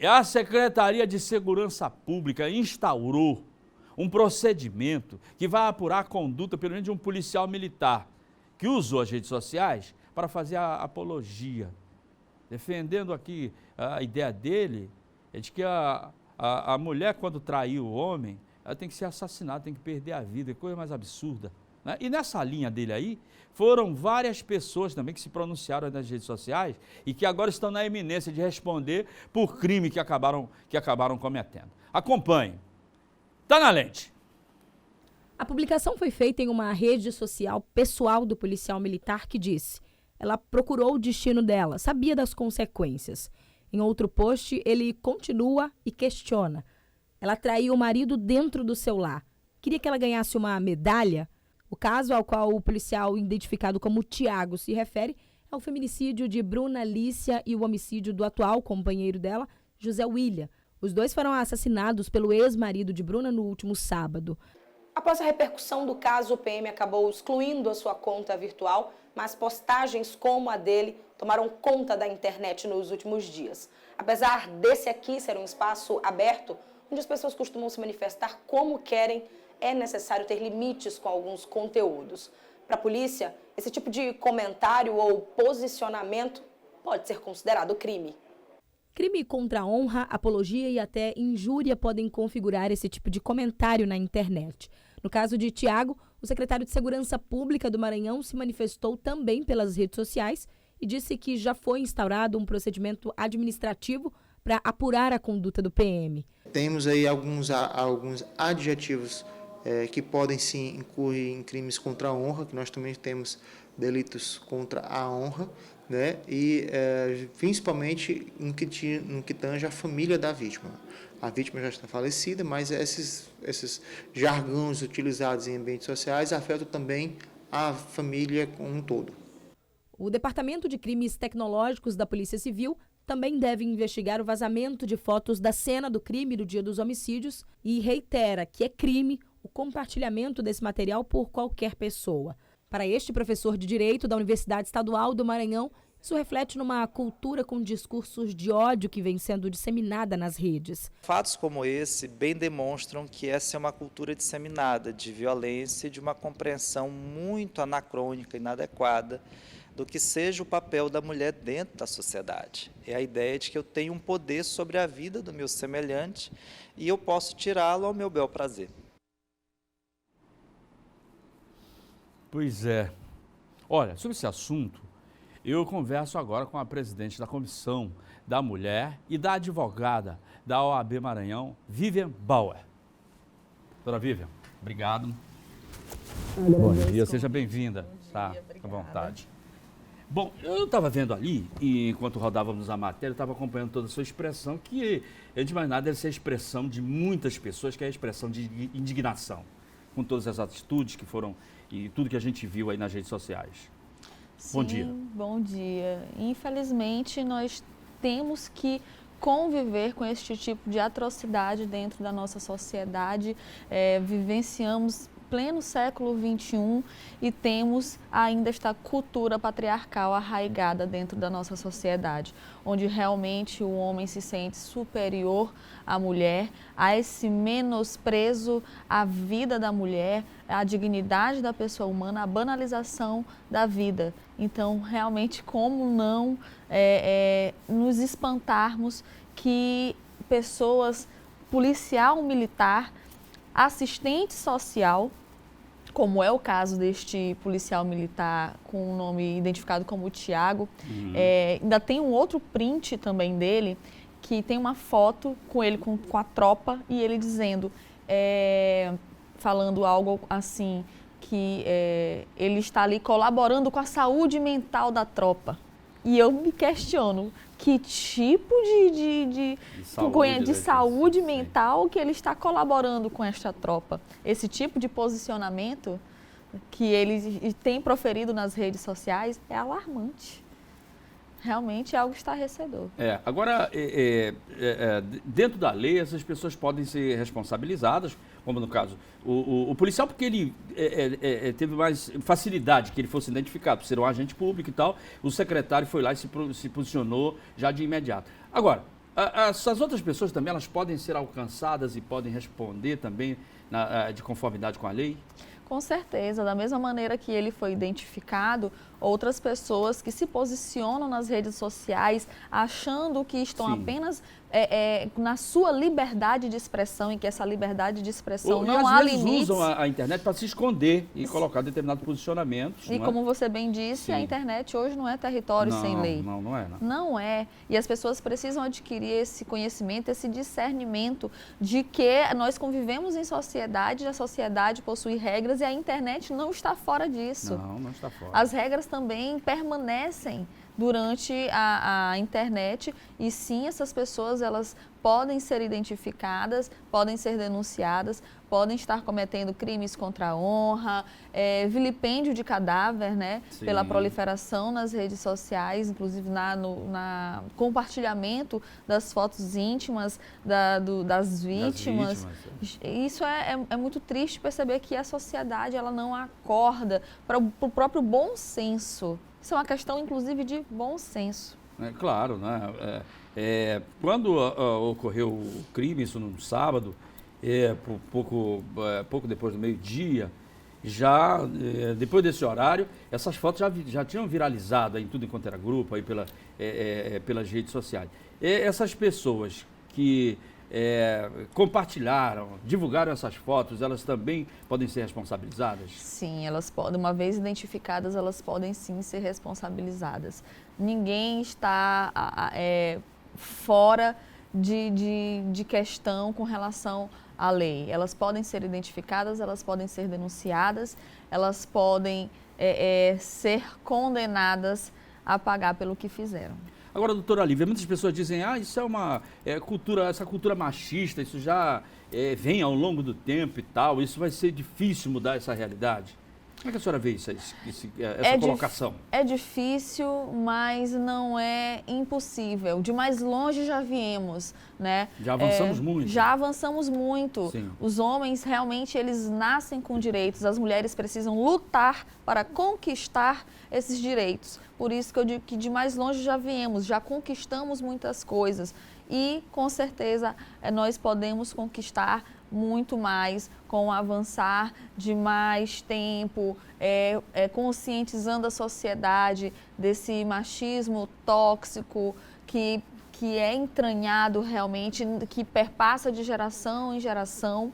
a Secretaria de Segurança Pública instaurou um procedimento que vai apurar a conduta, pelo menos, de um policial militar que usou as redes sociais para fazer a apologia. Defendendo aqui a ideia dele, é de que a mulher, quando traiu o homem, ela tem que ser assassinada, tem que perder a vida, é coisa mais absurda, né? E nessa linha dele aí, foram várias pessoas também que se pronunciaram nas redes sociais e que agora estão na iminência de responder por crime que acabaram cometendo. Acompanhe. Tá na lente. A publicação foi feita em uma rede social pessoal do policial militar que disse: ela procurou o destino dela, sabia das consequências. Em outro post, ele continua e questiona. Ela traiu o marido dentro do seu lar. Queria que ela ganhasse uma medalha? O caso ao qual o policial identificado como Tiago se refere é o feminicídio de Bruna Lícia e o homicídio do atual companheiro dela, José William. Os dois foram assassinados pelo ex-marido de Bruna no último sábado. Após a repercussão do caso, o PM acabou excluindo a sua conta virtual, mas postagens como a dele tomaram conta da internet nos últimos dias. Apesar desse aqui ser um espaço aberto, onde as pessoas costumam se manifestar como querem, é necessário ter limites com alguns conteúdos. Para a polícia, esse tipo de comentário ou posicionamento pode ser considerado crime. Crime contra a honra, apologia e até injúria podem configurar esse tipo de comentário na internet. No caso de Tiago, o secretário de Segurança Pública do Maranhão se manifestou também pelas redes sociais e disse que já foi instaurado um procedimento administrativo para apurar a conduta do PM. Temos aí alguns adjetivos que podem sim incorrer em crimes contra a honra, que nós também temos delitos contra a honra, né? E principalmente no que tange a família da vítima. A vítima já está falecida, mas esses jargões utilizados em ambientes sociais afetam também a família como um todo. O Departamento de Crimes Tecnológicos da Polícia Civil também deve investigar o vazamento de fotos da cena do crime do dia dos homicídios e reitera que é crime o compartilhamento desse material por qualquer pessoa. Para este professor de Direito da Universidade Estadual do Maranhão, isso reflete numa cultura com discursos de ódio que vem sendo disseminada nas redes. Fatos como esse bem demonstram que essa é uma cultura disseminada de violência e de uma compreensão muito anacrônica e inadequada do que seja o papel da mulher dentro da sociedade. É a ideia de que eu tenho um poder sobre a vida do meu semelhante e eu posso tirá-lo ao meu bel prazer. Pois é. Olha, sobre esse assunto, eu converso agora com a presidente da Comissão da Mulher e da advogada da OAB Maranhão, Vivian Bauer. Doutora Vivian, obrigado. Bom dia, seja bem-vinda. Tá, à vontade. Bom, eu estava vendo ali, e enquanto rodávamos a matéria, eu estava acompanhando toda a sua expressão, que, antes de mais nada, deve ser a expressão de muitas pessoas, que é a expressão de indignação, com todas as atitudes que foram e tudo que a gente viu aí nas redes sociais. Sim, bom dia. Bom dia. Infelizmente, nós temos que conviver com este tipo de atrocidade dentro da nossa sociedade. Vivenciamos pleno século XXI e temos ainda esta cultura patriarcal arraigada dentro da nossa sociedade, onde realmente o homem se sente superior à mulher, a esse menosprezo à vida da mulher, à dignidade da pessoa humana, a banalização da vida. Então, realmente, como não nos espantarmos que pessoas, policial militar, assistente social, como é o caso deste policial militar com o nome identificado como Tiago, ainda tem um outro print também dele, que tem uma foto com ele com a tropa e ele dizendo, falando algo assim, que ele está ali colaborando com a saúde mental da tropa. E eu me questiono, que tipo de saúde mental que ele está colaborando com esta tropa? Esse tipo de posicionamento que ele tem proferido nas redes sociais é alarmante. Realmente é algo estarrecedor. Agora, dentro da lei, essas pessoas podem ser responsabilizadas, como no caso, o policial, porque ele teve mais facilidade que ele fosse identificado por ser um agente público e tal, o secretário foi lá e se posicionou já de imediato. Agora, Essas outras pessoas também, elas podem ser alcançadas e podem responder também de conformidade com a lei? Com certeza, da mesma maneira que ele foi identificado, outras pessoas que se posicionam nas redes sociais achando que estão Sim. apenas na sua liberdade de expressão e que essa liberdade de expressão não às há vezes limites. usam a internet para se esconder e colocar determinados posicionamentos. E não é? como você bem disse, a Sim. internet hoje não é território sem lei. Não é. Não. Não é. E as pessoas precisam adquirir esse conhecimento, esse discernimento de que nós convivemos em sociedade, a sociedade possui regras e a internet não está fora disso. Não está fora. As regras também permanecem durante a internet e sim, essas pessoas elas podem ser identificadas, podem ser denunciadas, podem estar cometendo crimes contra a honra, vilipêndio de cadáver, né, Sim. pela proliferação nas redes sociais, inclusive no compartilhamento das fotos íntimas das vítimas. Isso é muito triste perceber que a sociedade ela não acorda para o próprio bom senso. Isso é uma questão, inclusive, de bom senso. Claro, né? Quando ocorreu o crime, isso no sábado, pouco depois do meio-dia, depois desse horário, essas fotos já tinham viralizado em tudo enquanto era grupo, aí pelas redes sociais. Essas pessoas que compartilharam, divulgaram essas fotos, elas também podem ser responsabilizadas? Sim, elas podem, uma vez identificadas, elas podem sim ser responsabilizadas. Ninguém está fora de questão com relação à lei. Elas podem ser identificadas, elas podem ser denunciadas, elas podem ser condenadas a pagar pelo que fizeram. Agora, doutora Lívia, muitas pessoas dizem, isso é uma essa cultura machista, isso já vem ao longo do tempo e tal, isso vai ser difícil mudar essa realidade. Como é que a senhora vê essa colocação? É difícil, mas não é impossível. De mais longe já viemos, né? Já avançamos muito. Já avançamos muito. Sim. Os homens realmente eles nascem com direitos, as mulheres precisam lutar para conquistar esses direitos. Por isso que eu digo que de mais longe já viemos, já conquistamos muitas coisas e com certeza nós podemos conquistar muito mais com o avançar de mais tempo, conscientizando a sociedade desse machismo tóxico que é entranhado realmente, que perpassa de geração em geração.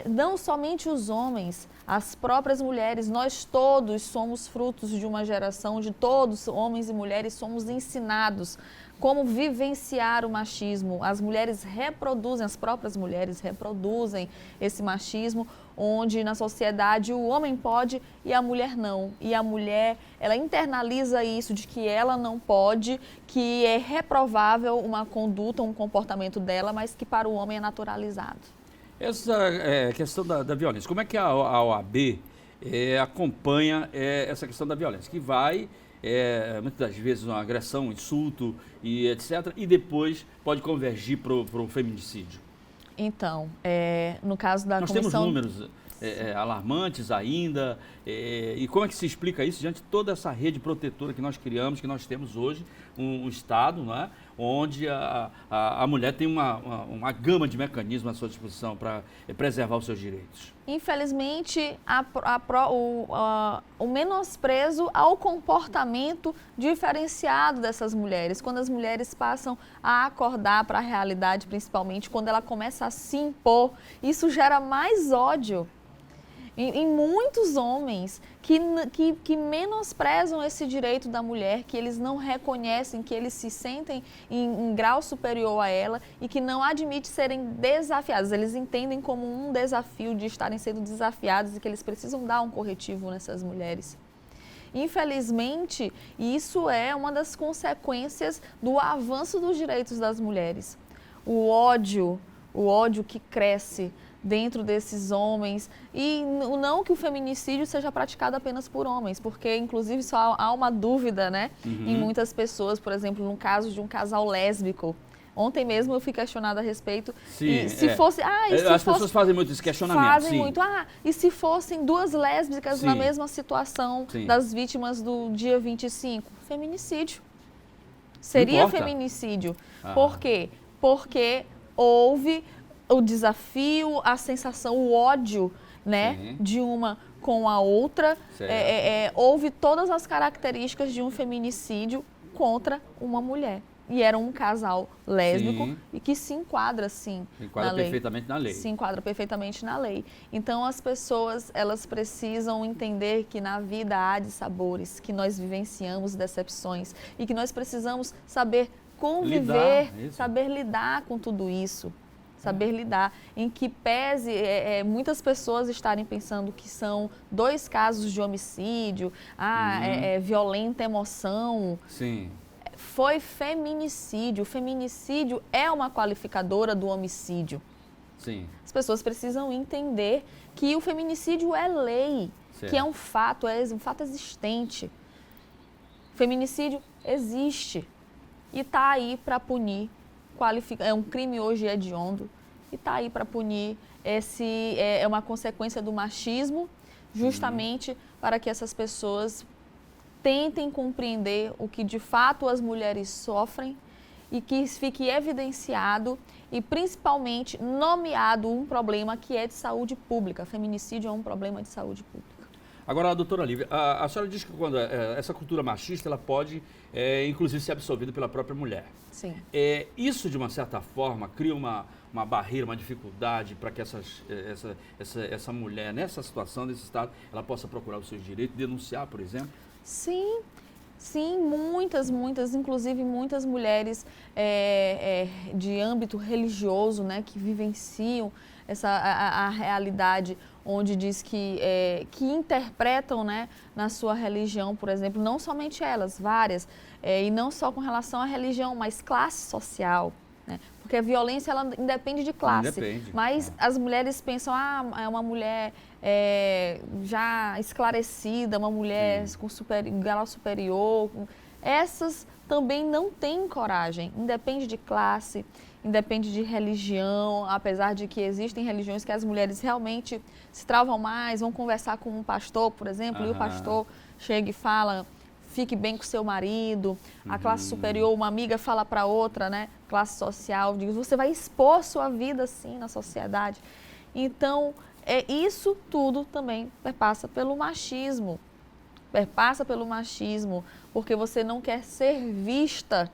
Não somente os homens, as próprias mulheres, nós todos somos frutos de uma geração, de todos, homens e mulheres, somos ensinados como vivenciar o machismo. As mulheres reproduzem, as próprias mulheres reproduzem esse machismo, onde na sociedade o homem pode e a mulher não. E a mulher, ela internaliza isso de que ela não pode, que é reprovável uma conduta, um comportamento dela, mas que para o homem é naturalizado. Essa questão da violência, como é que a OAB acompanha essa questão da violência? Que vai, muitas das vezes, uma agressão, um insulto e etc., e depois pode convergir para o feminicídio. Então, no caso da Nós comissão... temos números alarmantes ainda, e como é que se explica isso diante de toda essa rede protetora que nós criamos, que nós temos hoje, um Estado, não é? Onde a mulher tem uma gama de mecanismos à sua disposição para preservar os seus direitos? Infelizmente, o menosprezo ao comportamento diferenciado dessas mulheres. Quando as mulheres passam a acordar para a realidade, principalmente quando ela começa a se impor, isso gera mais ódio em muitos homens que menosprezam esse direito da mulher, que eles não reconhecem, que eles se sentem em grau superior a ela e que não admitem serem desafiados. Eles entendem como um desafio de estarem sendo desafiados e que eles precisam dar um corretivo nessas mulheres. Infelizmente, isso é uma das consequências do avanço dos direitos das mulheres. O ódio que cresce dentro desses homens, e não que o feminicídio seja praticado apenas por homens, porque inclusive só há uma dúvida, né, em muitas pessoas, por exemplo, no caso de um casal lésbico. Ontem mesmo eu fui questionada a respeito. Sim, e se fosse, as pessoas fazem muito esse questionamento. Fazem sim. muito. E se fossem duas lésbicas Sim. na mesma situação Sim. das vítimas do dia 25? Feminicídio. Seria importa? feminicídio. Ah. Por quê? Porque houve o desafio, a sensação, o ódio, né, Sim. de uma com a outra. Certo. Houve todas as características de um feminicídio contra uma mulher. E era um casal lésbico Sim. e que se enquadra, sim, Enquadra na lei. perfeitamente na lei. Se enquadra perfeitamente na lei. Então, as pessoas, elas precisam entender que na vida há de sabores, que nós vivenciamos decepções e que nós precisamos saber conviver, Lidar, isso. saber lidar com tudo isso. Saber lidar, em que pese muitas pessoas estarem pensando que são 2 casos de homicídio, violenta emoção, Sim. foi feminicídio. O feminicídio é uma qualificadora do homicídio. Sim. As pessoas precisam entender que o feminicídio é lei, Certo. que é um fato existente. O feminicídio existe e está aí para punir. É um crime hoje hediondo e está aí para punir. É uma consequência do machismo, justamente para que essas pessoas tentem compreender o que de fato as mulheres sofrem e que fique evidenciado e principalmente nomeado um problema que é de saúde pública. Feminicídio é um problema de saúde pública. Agora, doutora Lívia, a senhora diz que quando essa cultura machista, ela pode, inclusive, ser absorvida pela própria mulher. Sim. Isso, de uma certa forma, cria uma barreira, uma dificuldade para que essa mulher, nessa situação, nesse estado, ela possa procurar os seus direitos, denunciar, por exemplo? Sim, sim, muitas, inclusive muitas mulheres de âmbito religioso, né, que vivenciam a realidade onde diz que interpretam, né, na sua religião, por exemplo, não somente elas, várias, e não só com relação à religião, mas classe social, né, porque a violência ela independe de classe, mas as mulheres pensam, é uma mulher já esclarecida, uma mulher com grau superior, essas também não têm coragem, independe de classe, independe de religião, apesar de que existem religiões que as mulheres realmente se travam mais, vão conversar com um pastor, por exemplo, e o pastor chega e fala, fique bem com seu marido, a classe superior, uma amiga fala para outra, né, classe social, diz, você vai expor sua vida assim na sociedade. Então, isso tudo também perpassa pelo machismo, porque você não quer ser vista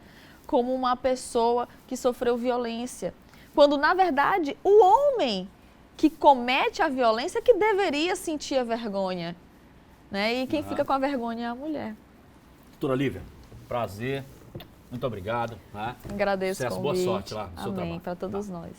como uma pessoa que sofreu violência. Quando, na verdade, o homem que comete a violência é que deveria sentir a vergonha, né? E quem fica com a vergonha é a mulher. Doutora Lívia, prazer, muito obrigado. Né? Agradeço o Sucesso, convite. boa sorte lá no seu trabalho. Amém, para todos nós.